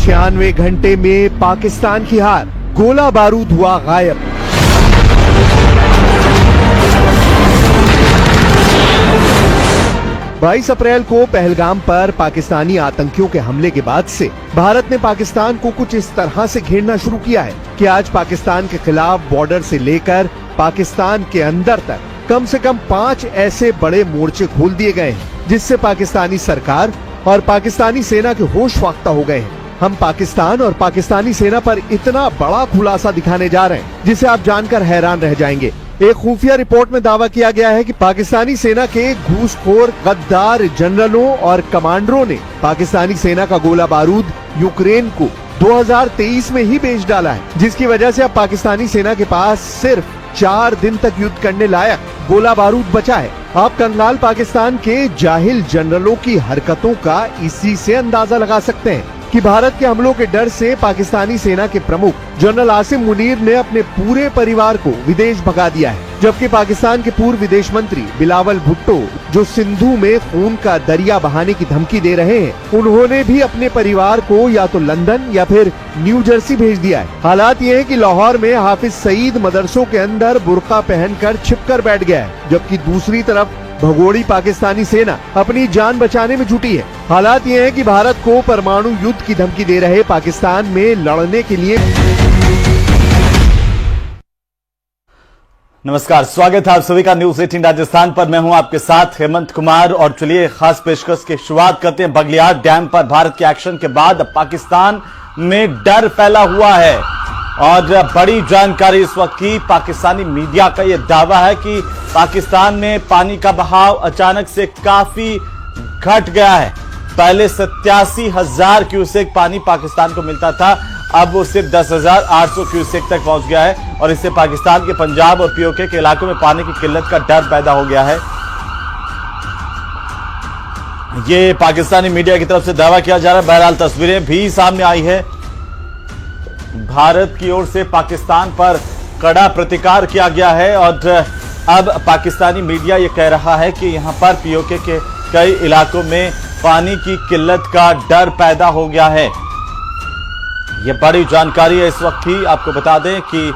96 घंटे में पाकिस्तान की हार, गोला बारूद हुआ गायब। बाईस अप्रैल को पहलगाम पर पाकिस्तानी आतंकियों के हमले के बाद से भारत ने पाकिस्तान को कुछ इस तरह से घेरना शुरू किया है कि आज पाकिस्तान के खिलाफ बॉर्डर से लेकर पाकिस्तान के अंदर तक कम से कम 5 ऐसे बड़े मोर्चे खोल दिए गए हैं, जिससे पाकिस्तानी सरकार और पाकिस्तानी सेना के होश फाख्ता हो गए हैं। हम पाकिस्तान और पाकिस्तानी सेना पर इतना बड़ा खुलासा दिखाने जा रहे हैं जिसे आप जानकर हैरान रह जाएंगे। एक खुफिया रिपोर्ट में दावा किया गया है कि पाकिस्तानी सेना के घूसखोर गद्दार जनरलों और कमांडरों ने पाकिस्तानी सेना का गोला बारूद यूक्रेन को 2023 में ही बेच डाला है, जिसकी वजह से अब पाकिस्तानी सेना के पास सिर्फ 4 दिन तक युद्ध करने लायक गोला बारूद बचा है। आप कंगाल पाकिस्तान के जाहिल जनरलों की हरकतों का इसी से अंदाजा लगा सकते हैं कि भारत के हमलों के डर से पाकिस्तानी सेना के प्रमुख जनरल आसिम मुनीर ने अपने पूरे परिवार को विदेश भगा दिया है, जबकि पाकिस्तान के पूर्व विदेश मंत्री बिलावल भुट्टो, जो सिंधु में खून का दरिया बहाने की धमकी दे रहे हैं, उन्होंने भी अपने परिवार को या तो लंदन या फिर न्यू जर्सी भेज दिया है। हालात ये है कि लाहौर में हाफिज सईद मदरसों के अंदर बुर्का पहनकर छिपकर बैठ गया है, जबकि दूसरी तरफ भगोड़ी पाकिस्तानी सेना अपनी जान बचाने में जुटी है। हालात ये है कि भारत को परमाणु युद्ध की धमकी दे रहे पाकिस्तान में लड़ने के लिए। नमस्कार, स्वागत है आप सभी का न्यूज 18 राजस्थान पर। मैं हूं आपके साथ हेमंत कुमार और चलिए खास पेशकश की शुरुआत करते हैं। बगलियार डैम पर भारत के एक्शन के बाद पाकिस्तान में डर फैला हुआ है और बड़ी जानकारी इस वक्त की पाकिस्तानी मीडिया का यह दावा है कि पाकिस्तान में पानी का बहाव अचानक से काफी घट गया है। पहले 87,000 क्यूसेक पानी पाकिस्तान को मिलता था, अब वो सिर्फ 10,800 क्यूसेक तक पहुंच गया है और इससे पाकिस्तान के पंजाब और पीओके के इलाकों में पानी की किल्लत का डर पैदा हो गया है। ये पाकिस्तानी मीडिया की तरफ से दावा किया जा रहा है। बहरहाल तस्वीरें भी सामने आई है। भारत की ओर से पाकिस्तान पर कड़ा प्रतिकार किया गया है और अब पाकिस्तानी मीडिया ये कह रहा है कि यहां पर पीओके के कई इलाकों में पानी की किल्लत का डर पैदा हो गया है। ये बड़ी जानकारी है इस वक्त की। आपको बता दें कि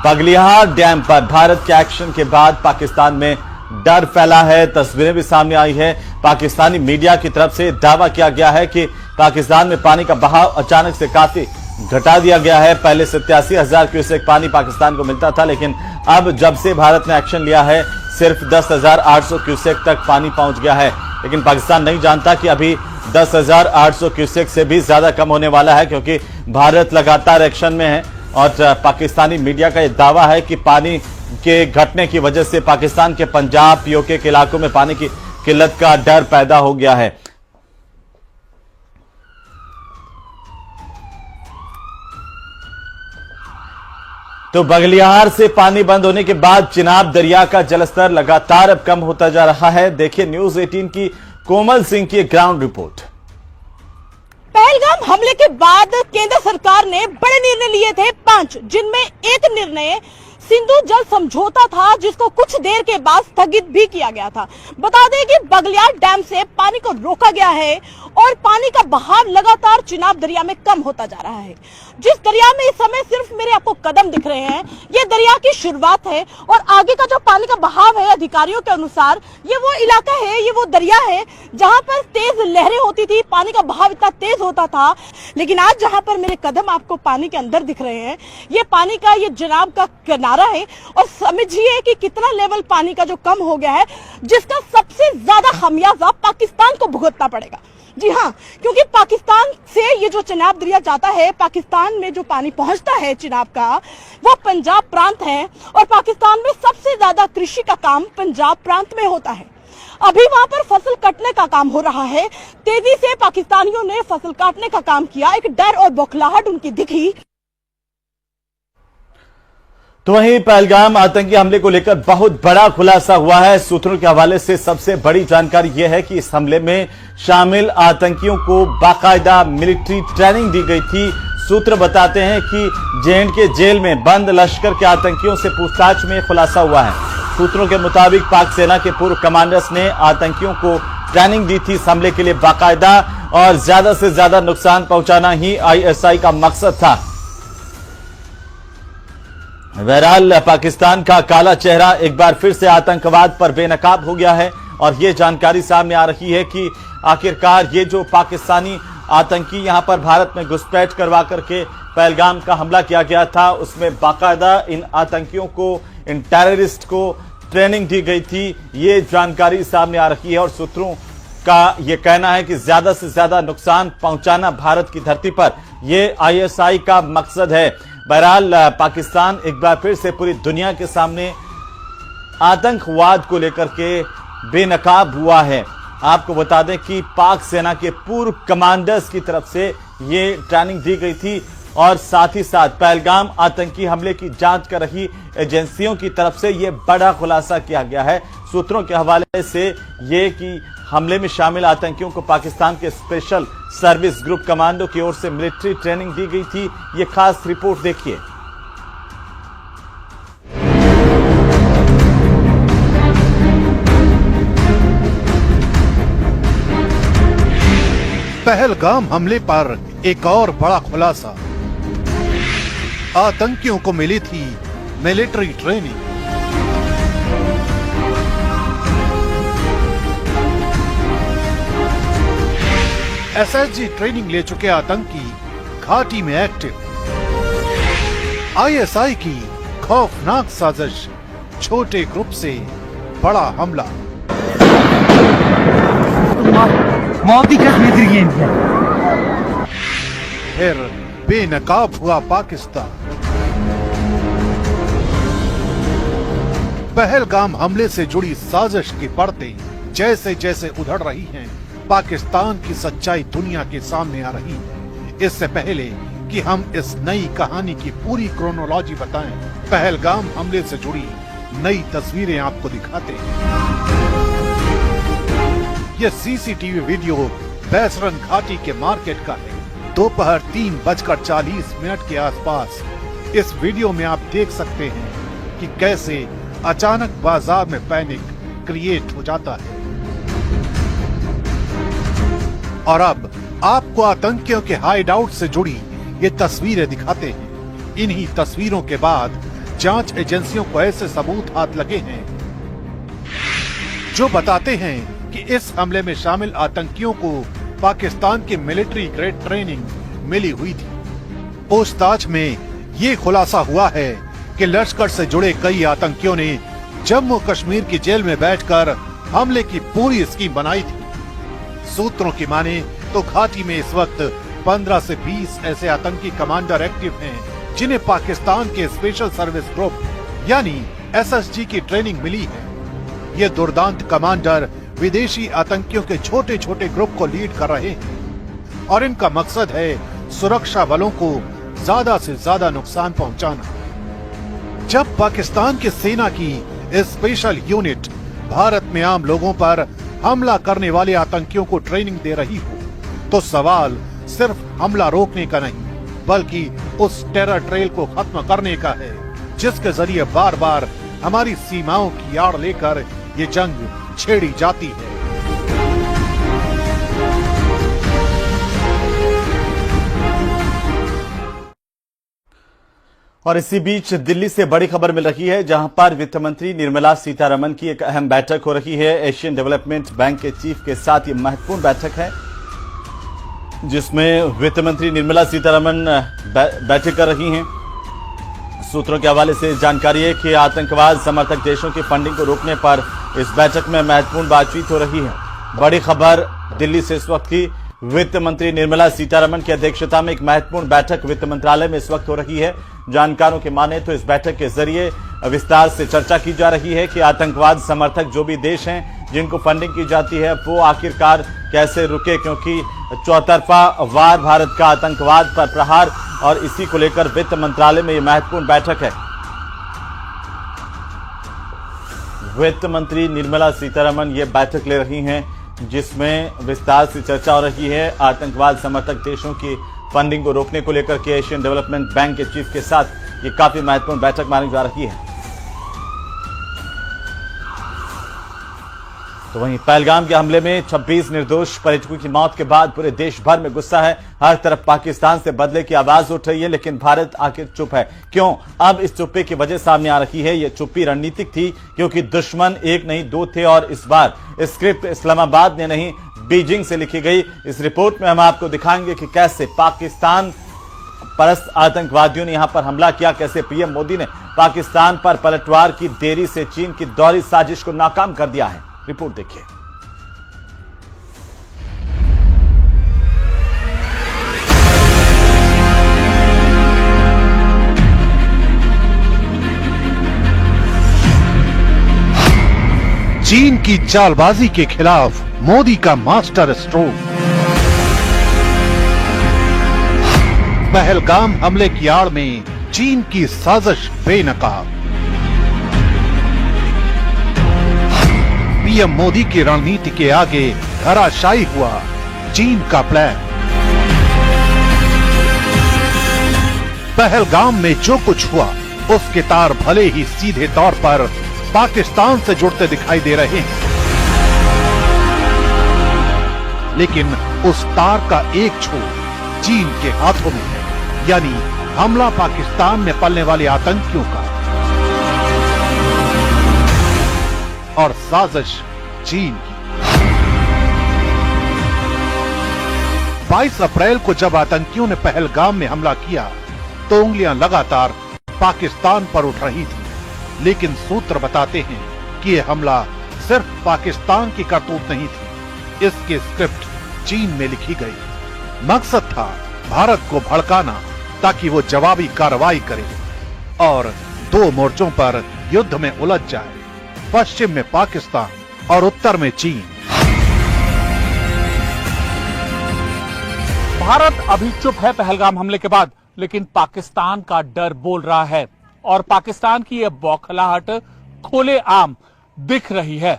बगलियार डैम पर भारत के एक्शन के बाद पाकिस्तान में डर फैला है। तस्वीरें भी सामने आई है। पाकिस्तानी मीडिया की तरफ से दावा किया गया है कि पाकिस्तान में पानी का बहाव अचानक से काफी घटा दिया गया है। पहले 87,000 क्यूसेक पानी पाकिस्तान को मिलता था, लेकिन अब जब से भारत ने एक्शन लिया है सिर्फ 10,800 क्यूसेक तक पानी पहुंच गया है। लेकिन पाकिस्तान नहीं जानता कि अभी 10,800 क्यूसेक से भी ज्यादा कम होने वाला है, क्योंकि भारत लगातार एक्शन में है और पाकिस्तानी मीडिया का यह दावा है कि पानी के घटने की वजह से पाकिस्तान के पंजाब पीओके के इलाकों में पानी की किल्लत का डर पैदा हो गया है। तो बगलियार से पानी बंद होने के बाद चिनाब दरिया का जलस्तर लगातार अब कम होता जा रहा है। देखिए न्यूज 18 की कोमल सिंह की ग्राउंड रिपोर्ट। पहलगाम हमले के बाद केंद्र सरकार ने बड़े निर्णय लिए थे 5, जिनमें एक निर्णय सिंधु जल समझौता था, जिसको कुछ देर के बाद स्थगित भी किया गया था। बता दें कि बगलियार डैम से पानी को रोका गया है और पानी का बहाव लगातार चिनाब दरिया में कम होता जा रहा है। जिस दरिया में इस समय सिर्फ मेरे आपको कदम दिख रहे हैं, ये दरिया की शुरुआत है और आगे का जो पानी का बहाव है, अधिकारियों के अनुसार ये वो इलाका है, ये वो दरिया है जहां पर तेज लहरें होती थी, पानी का बहाव इतना तेज होता था। लेकिन आज जहां पर मेरे कदम आपको पानी के अंदर दिख रहे हैं, ये पानी का ये चिनाब का किनारा है और समझिए कि कितना लेवल पानी का जो कम हो गया है, जिसका सबसे ज्यादा खमियाजा पाकिस्तान को भुगतना पड़ेगा। जी हाँ, क्योंकि पाकिस्तान से ये जो चिनाब दरिया जाता है, पाकिस्तान में जो पानी पहुंचता है चिनाब का, वो पंजाब प्रांत है और पाकिस्तान में सबसे ज्यादा कृषि का काम पंजाब प्रांत में होता है। अभी वहां पर फसल कटने का काम हो रहा है। तेजी से पाकिस्तानियों ने फसल काटने का काम किया, एक डर और बौखलाहट उनकी दिखी। तो वहीं पहलगाम आतंकी हमले को लेकर बहुत बड़ा खुलासा हुआ है। सूत्रों के हवाले से सबसे बड़ी जानकारी यह है कि इस हमले में शामिल आतंकियों को बाकायदा मिलिट्री ट्रेनिंग दी गई थी। सूत्र बताते हैं कि जे.एंड.के जेल में बंद लश्कर के आतंकियों से पूछताछ में खुलासा हुआ है। सूत्रों के मुताबिक पाक सेना के पूर्व कमांडर्स ने आतंकियों को ट्रेनिंग दी थी इस हमले के लिए बाकायदा। और ज्यादा से ज्यादा नुकसान पहुंचाना ही आईएसआई का मकसद था। बहरहाल पाकिस्तान का काला चेहरा एक बार फिर से आतंकवाद पर बेनकाब हो गया है और यह जानकारी सामने आ रही है कि आखिरकार ये जो पाकिस्तानी आतंकी यहां पर भारत में घुसपैठ करवा करके पहलगाम का हमला किया गया था, उसमें बाकायदा इन आतंकियों को, इन टेररिस्ट को ट्रेनिंग दी गई थी। ये जानकारी सामने आ रही है और सूत्रों का यह कहना है कि ज्यादा से ज्यादा नुकसान पहुंचाना भारत की धरती पर यह आईएसआई का मकसद है। बहरहाल पाकिस्तान एक बार फिर से पूरी दुनिया के सामने आतंकवाद को लेकर के बेनकाब हुआ है। आपको बता दें कि पाक सेना के पूर्व कमांडर्स की तरफ से ये ट्रेनिंग दी गई थी और साथ ही साथ पहलगाम आतंकी हमले की जांच कर रही एजेंसियों की तरफ से यह बड़ा खुलासा किया गया है। सूत्रों के हवाले से ये कि हमले में शामिल आतंकियों को पाकिस्तान के स्पेशल सर्विस ग्रुप कमांडो की ओर से मिलिट्री ट्रेनिंग दी गई थी। ये खास रिपोर्ट देखिए। पहलगाम हमले पर एक और बड़ा खुलासा, आतंकियों को मिली थी मिलिट्री ट्रेनिंग। एसएसजी ट्रेनिंग ले चुके आतंकी घाटी में एक्टिव। आईएसआई की खौफनाक साजिश, छोटे ग्रुप से बड़ा हमला। फिर बेनकाब हुआ पाकिस्तान। पहलगाम हमले से जुड़ी साजिश की परतें जैसे जैसे उधड़ रही हैं, पाकिस्तान की सच्चाई दुनिया के सामने आ रही है। इससे पहले कि हम इस नई कहानी की पूरी क्रोनोलॉजी बताएं, पहलगाम हमले से जुड़ी नई तस्वीरें आपको दिखाते हैं। यह सीसीटीवी वीडियो बैसरन घाटी के मार्केट का है। दोपहर 3:40 के आसपास इस वीडियो में आप देख सकते हैं कि कैसे अचानक बाजार में पैनिक क्रिएट हो जाता है। और अब आपको आतंकियों के हाइड आउट से जुड़ी ये तस्वीरें दिखाते हैं। इन्हीं तस्वीरों के बाद जांच एजेंसियों को ऐसे सबूत हाथ लगे हैं जो बताते हैं कि इस हमले में शामिल आतंकियों को पाकिस्तान की मिलिट्री ग्रेड ट्रेनिंग मिली हुई थी। पूछताछ में ये खुलासा हुआ है कि लश्कर से जुड़े कई आतंकियों ने जम्मू कश्मीर की जेल में बैठकर हमले की पूरी स्कीम बनाई थी। सूत्रों की माने तो घाटी में इस वक्त 15 से 20 ऐसे आतंकी कमांडर एक्टिव हैं, जिन्हें पाकिस्तान के स्पेशल सर्विस ग्रुप यानी एसएसजी की ट्रेनिंग मिली है। ये दुर्दांत कमांडर विदेशी आतंकियों के छोटे छोटे ग्रुप को लीड कर रहे हैं और इनका मकसद है सुरक्षा बलों को ज्यादा से ज्यादा नुकसान पहुंचाना। जब पाकिस्तान की सेना की स्पेशल यूनिट भारत में आम लोगों पर हमला करने वाले आतंकियों को ट्रेनिंग दे रही हो, तो सवाल सिर्फ हमला रोकने का नहीं, बल्कि उस टेरर ट्रेल को खत्म करने का है, जिसके जरिए बार बार हमारी सीमाओं की आड़ लेकर ये जंग छेड़ी जाती है। और इसी बीच दिल्ली से बड़ी खबर मिल रही है, जहां पर वित्त मंत्री निर्मला सीतारमण की एक अहम बैठक हो रही है। एशियन डेवलपमेंट बैंक के चीफ के साथ ये महत्वपूर्ण बैठक है, जिसमें वित्त मंत्री निर्मला सीतारमण बैठक कर रही हैं। सूत्रों के हवाले से जानकारी है कि आतंकवाद समर्थक देशों की फंडिंग को रोकने पर इस बैठक में महत्वपूर्ण बातचीत हो रही है। बड़ी खबर दिल्ली से इस वक्त की, वित्त मंत्री निर्मला सीतारमण की अध्यक्षता में एक महत्वपूर्ण बैठक वित्त मंत्रालय में इस वक्त हो रही है। जानकारों के माने तो इस बैठक के जरिए विस्तार से चर्चा की जा रही है कि आतंकवाद समर्थक जो भी देश हैं जिनको फंडिंग की जाती है वो आखिरकार कैसे रुके, क्योंकि चौतरफा वार भारत का आतंकवाद पर प्रहार, और इसी को लेकर वित्त मंत्रालय में यह महत्वपूर्ण बैठक है। वित्त मंत्री निर्मला सीतारमण ये बैठक ले रही हैं, जिसमें विस्तार से चर्चा हो रही है आतंकवाद समर्थक देशों की फंडिंग को रोकने को लेकर के एशियन डेवलपमेंट बैंक के चीफ के साथ ये काफी महत्वपूर्ण बैठक मानी जा रही है। तो वहीं पहलगाम के हमले में 26 निर्दोष पर्यटकों की मौत के बाद पूरे देश भर में गुस्सा है। हर तरफ पाकिस्तान से बदले की आवाज उठ रही है, लेकिन भारत आखिर चुप है क्यों? अब इस चुप्पे की वजह सामने आ रही है। यह चुप्पी रणनीतिक थी, क्योंकि दुश्मन एक नहीं दो थे और इस बार स्क्रिप्ट इस्लामाबाद ने नहीं बीजिंग से लिखी गई। इस रिपोर्ट में हम आपको दिखाएंगे कि कैसे पाकिस्तान परस्त आतंकवादियों ने यहां पर हमला किया, कैसे पीएम मोदी ने पाकिस्तान पर पलटवार की देरी से चीन की दोहरी साजिश को नाकाम कर दिया है। रिपोर्ट देखिए। चीन की चालबाजी के खिलाफ मोदी का मास्टर स्ट्रोक। पहलगाम हमले की आड़ में चीन की साजिश बेनकाब। पीएम मोदी की रणनीति के आगे धराशायी हुआ चीन का प्लान। पहलगाम में जो कुछ हुआ उसके तार भले ही सीधे तौर पर पाकिस्तान से जुड़ते दिखाई दे रहे हैं, लेकिन उस तार का एक छोर चीन के हाथों में है, यानी हमला पाकिस्तान में पलने वाले आतंकियों का और साजिश चीन की। 22 अप्रैल को जब आतंकियों ने पहलगाम में हमला किया तो उंगलियां लगातार पाकिस्तान पर उठ रही थी, लेकिन सूत्र बताते हैं कि यह हमला सिर्फ पाकिस्तान की करतूत नहीं थी, इसकी स्क्रिप्ट चीन में लिखी गई। मकसद था भारत को भड़काना ताकि वो जवाबी कार्रवाई करे और दो मोर्चों पर युद्ध में उलझ जाए, पश्चिम में पाकिस्तान और उत्तर में चीन। भारत अभी चुप है पहलगाम हमले के बाद, लेकिन पाकिस्तान का डर बोल रहा है और पाकिस्तान की यह बौखलाहट खुलेआम दिख रही है।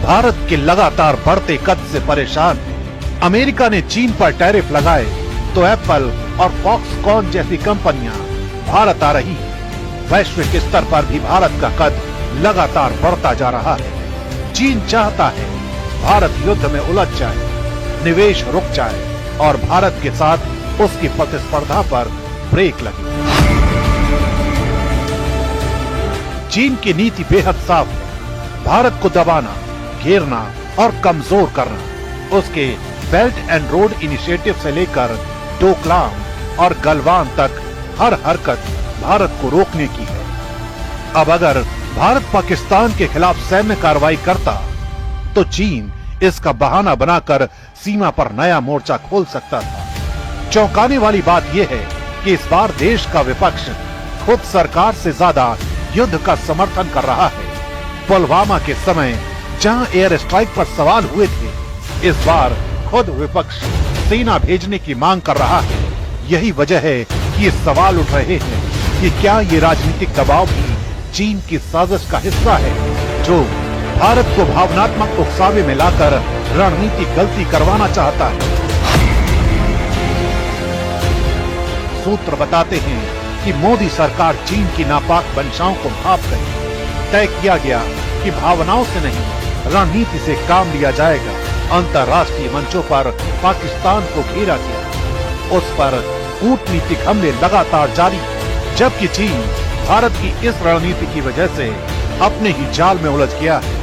भारत के लगातार बढ़ते कद से परेशान अमेरिका ने चीन पर टैरिफ लगाए तो एप्पल और फॉक्सकॉन जैसी कंपनियां भारत आ रही हैं। वैश्विक स्तर पर भी भारत का कद लगातार बढ़ता जा रहा है। चीन चाहता है भारत युद्ध में उलझ जाए, निवेश रुक जाए और भारत के साथ उसकी प्रतिस्पर्धा पर ब्रेक लगे। चीन की नीति बेहद साफ है, भारत को दबाना, घेरना और कमजोर करना। उसके बेल्ट एंड रोड इनिशिएटिव से लेकर डोकलाम और गलवान तक हर हरकत भारत को रोकने की है। अब अगर भारत पाकिस्तान के खिलाफ सैन्य कार्रवाई करता तो चीन इसका बहाना बनाकर सीमा पर नया मोर्चा खोल सकता था। चौंकाने वाली बात यह है कि इस बार देश का विपक्ष खुद सरकार से ज्यादा युद्ध का समर्थन कर रहा है। पुलवामा के समय जहां एयर स्ट्राइक पर सवाल हुए थे, इस बार खुद विपक्ष सेना भेजने की मांग कर रहा है। यही वजह है कि ये सवाल उठ रहे हैं कि क्या ये राजनीतिक दबाव भी चीन की साजिश का हिस्सा है, जो भारत को भावनात्मक उकसावे में लाकर रणनीतिक गलती करवाना चाहता है। सूत्र बताते हैं कि मोदी सरकार चीन की नापाक मंशाओं को भांप गई। तय किया गया कि भावनाओं से नहीं, रणनीति से काम लिया जाएगा। अंतर्राष्ट्रीय मंचों पर पाकिस्तान को घेरा गया, उस पर कूटनीतिक हमले लगातार जारी, जबकि चीन भारत की इस रणनीति की वजह से अपने ही जाल में उलझ गया है।